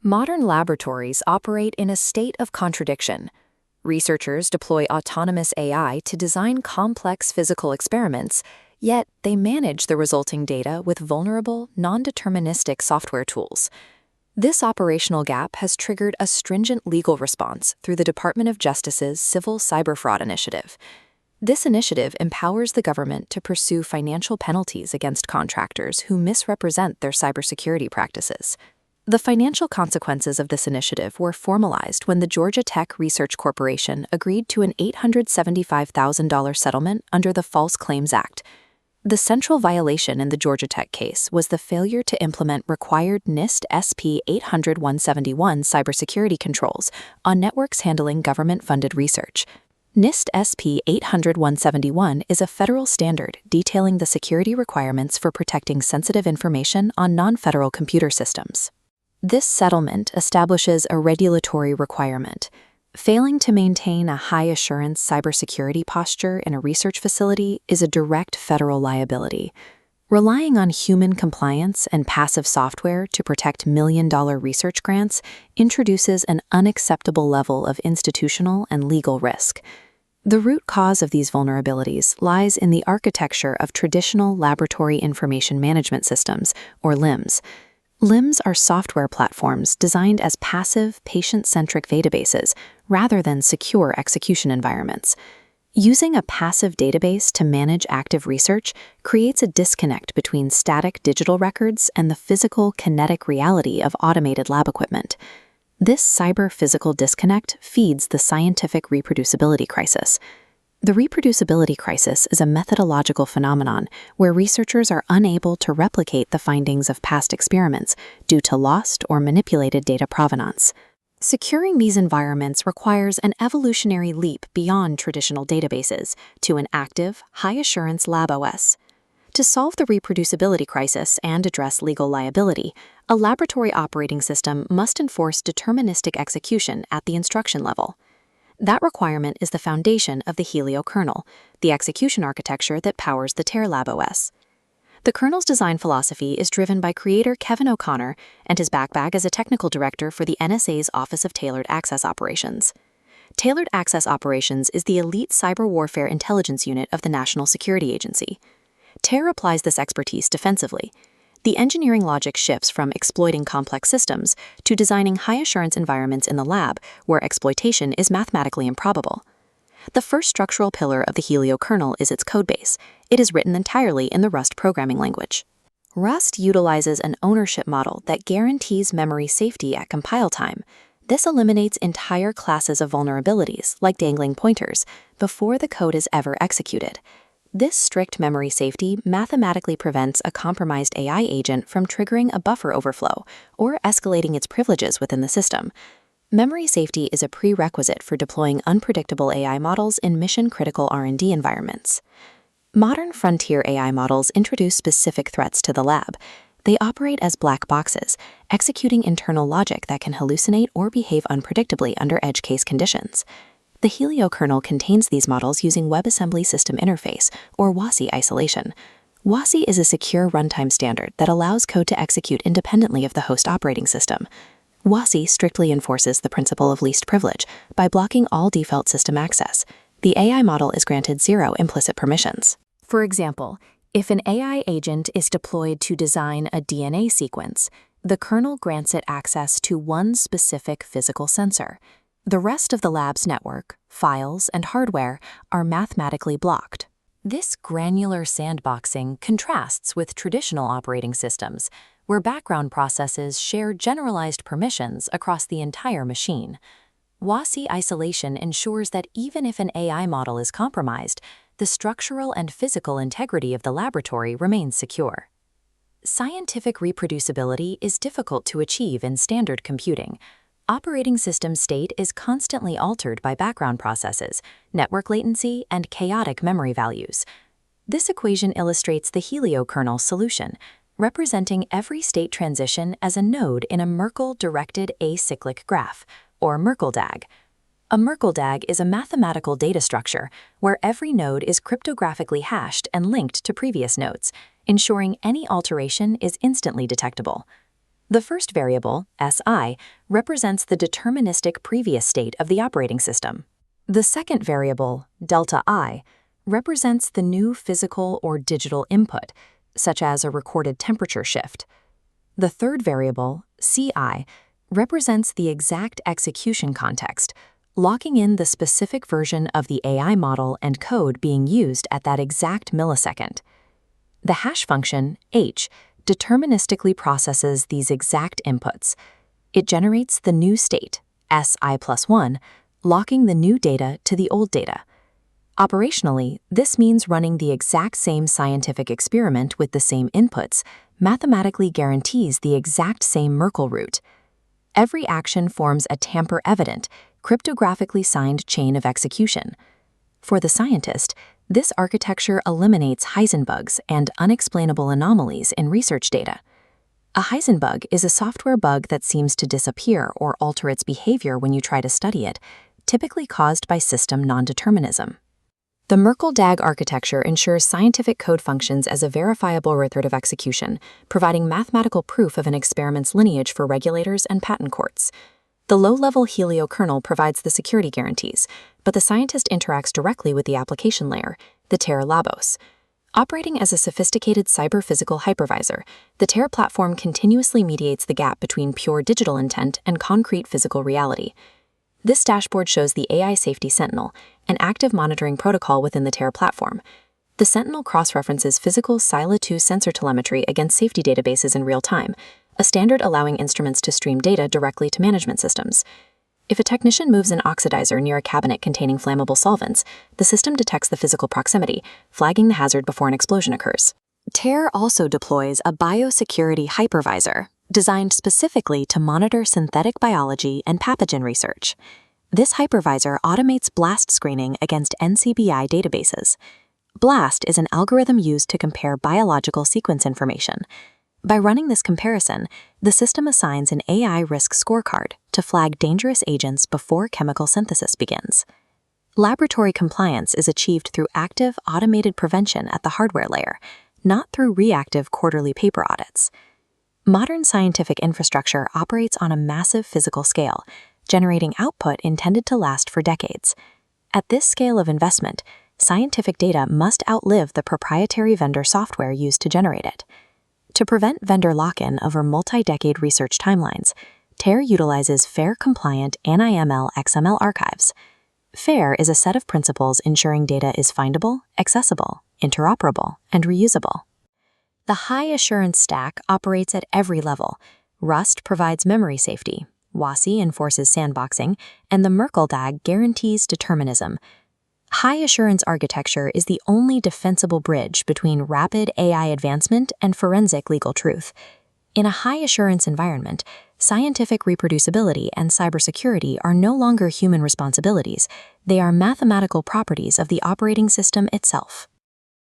Modern laboratories operate in a state of contradiction. Researchers deploy autonomous AI to design complex physical experiments, yet they manage the resulting data with vulnerable, non-deterministic software tools. This operational gap has triggered a stringent legal response through the Department of Justice's Civil Cyber Fraud Initiative. This initiative empowers the government to pursue financial penalties against contractors who misrepresent their cybersecurity practices. The financial consequences of this initiative were formalized when the Georgia Tech Research Corporation agreed to an $875,000 settlement under the False Claims Act. The central violation in the Georgia Tech case was the failure to implement required NIST SP 800-171 cybersecurity controls on networks handling government-funded research. NIST SP 800-171 is a federal standard detailing the security requirements for protecting sensitive information on non-federal computer systems. This settlement establishes a regulatory requirement. Failing to maintain a high-assurance cybersecurity posture in a research facility is a direct federal liability. Relying on human compliance and passive software to protect million-dollar research grants introduces an unacceptable level of institutional and legal risk. The root cause of these vulnerabilities lies in the architecture of traditional laboratory information management systems, or LIMS. LIMS are software platforms designed as passive, patient-centric databases rather than secure execution environments. Using a passive database to manage active research creates a disconnect between static digital records and the physical, kinetic reality of automated lab equipment. This cyber-physical disconnect feeds the scientific reproducibility crisis. The reproducibility crisis is a methodological phenomenon where researchers are unable to replicate the findings of past experiments due to lost or manipulated data provenance. Securing these environments requires an evolutionary leap beyond traditional databases to an active, high-assurance lab OS. To solve the reproducibility crisis and address legal liability, a laboratory operating system must enforce deterministic execution at the instruction level. That requirement is the foundation of the Helio kernel, the execution architecture that powers the TARE Lab OS. The kernel's design philosophy is driven by creator Kevin O'Connor and his backbag as a technical director for the NSA's Office of Tailored Access Operations. Tailored Access Operations is the elite cyber warfare intelligence unit of the National Security Agency. TARE applies this expertise defensively. The engineering logic shifts from exploiting complex systems to designing high-assurance environments in the lab where exploitation is mathematically improbable. The first structural pillar of the Helio kernel is its codebase. It is written entirely in the Rust programming language. Rust utilizes an ownership model that guarantees memory safety at compile time. This eliminates entire classes of vulnerabilities, like dangling pointers, before the code is ever executed. This strict memory safety mathematically prevents a compromised AI agent from triggering a buffer overflow or escalating its privileges within the system. Memory safety is a prerequisite for deploying unpredictable AI models in mission-critical R&D environments. Modern frontier AI models introduce specific threats to the lab. They operate as black boxes, executing internal logic that can hallucinate or behave unpredictably under edge case conditions. The Helio kernel contains these models using WebAssembly System Interface, or WASI isolation. WASI is a secure runtime standard that allows code to execute independently of the host operating system. WASI strictly enforces the principle of least privilege by blocking all default system access. The AI model is granted 0 implicit permissions. For example, if an AI agent is deployed to design a DNA sequence, the kernel grants it access to one specific physical sensor. The rest of the lab's network, files, and hardware are mathematically blocked. This granular sandboxing contrasts with traditional operating systems, where background processes share generalized permissions across the entire machine. WASI isolation ensures that even if an AI model is compromised, the structural and physical integrity of the laboratory remains secure. Scientific reproducibility is difficult to achieve in standard computing. Operating system state is constantly altered by background processes, network latency, and chaotic memory values. This equation illustrates the Helio kernel solution, representing every state transition as a node in a Merkle-directed acyclic graph, or Merkle-DAG. A Merkle-DAG is a mathematical data structure where every node is cryptographically hashed and linked to previous nodes, ensuring any alteration is instantly detectable. The first variable, SI, represents the deterministic previous state of the operating system. The second variable, delta I, represents the new physical or digital input, such as a recorded temperature shift. The third variable, CI, represents the exact execution context, locking in the specific version of the AI model and code being used at that exact millisecond. The hash function, H, deterministically processes these exact inputs. It generates the new state, SI+1, locking the new data to the old data. Operationally, this means running the exact same scientific experiment with the same inputs mathematically guarantees the exact same Merkle root. Every action forms a tamper-evident, cryptographically signed chain of execution. For the scientist, this architecture eliminates Heisenbugs and unexplainable anomalies in research data. A Heisenbug is a software bug that seems to disappear or alter its behavior when you try to study it, typically caused by system non-determinism. The Merkle-DAG architecture ensures scientific code functions as a verifiable record of execution, providing mathematical proof of an experiment's lineage for regulators and patent courts. The low-level Helio kernel provides the security guarantees, but the scientist interacts directly with the application layer, the TARE Labos. Operating as a sophisticated cyber-physical hypervisor, the TARE platform continuously mediates the gap between pure digital intent and concrete physical reality. This dashboard shows the AI Safety Sentinel, an active monitoring protocol within the TARE platform. The Sentinel cross-references physical Sila 2 sensor telemetry against safety databases in real time, a standard allowing instruments to stream data directly to management systems. If a technician moves an oxidizer near a cabinet containing flammable solvents, the system detects the physical proximity, flagging the hazard before an explosion occurs. TARE also deploys a biosecurity hypervisor, designed specifically to monitor synthetic biology and pathogen research. This hypervisor automates blast screening against NCBI databases. BLAST is an algorithm used to compare biological sequence information. By running this comparison, the system assigns an AI risk scorecard to flag dangerous agents before chemical synthesis begins. Laboratory compliance is achieved through active, automated prevention at the hardware layer, not through reactive quarterly paper audits. Modern scientific infrastructure operates on a massive physical scale, generating output intended to last for decades. At this scale of investment, scientific data must outlive the proprietary vendor software used to generate it. To prevent vendor lock-in over multi-decade research timelines, TARE utilizes FAIR-compliant NIML XML archives. FAIR is a set of principles ensuring data is findable, accessible, interoperable, and reusable. The high-assurance stack operates at every level. Rust provides memory safety, WASI enforces sandboxing, and the Merkle-DAG guarantees determinism. High-assurance architecture is the only defensible bridge between rapid AI advancement and forensic legal truth. In a high-assurance environment, scientific reproducibility and cybersecurity are no longer human responsibilities. They are mathematical properties of the operating system itself.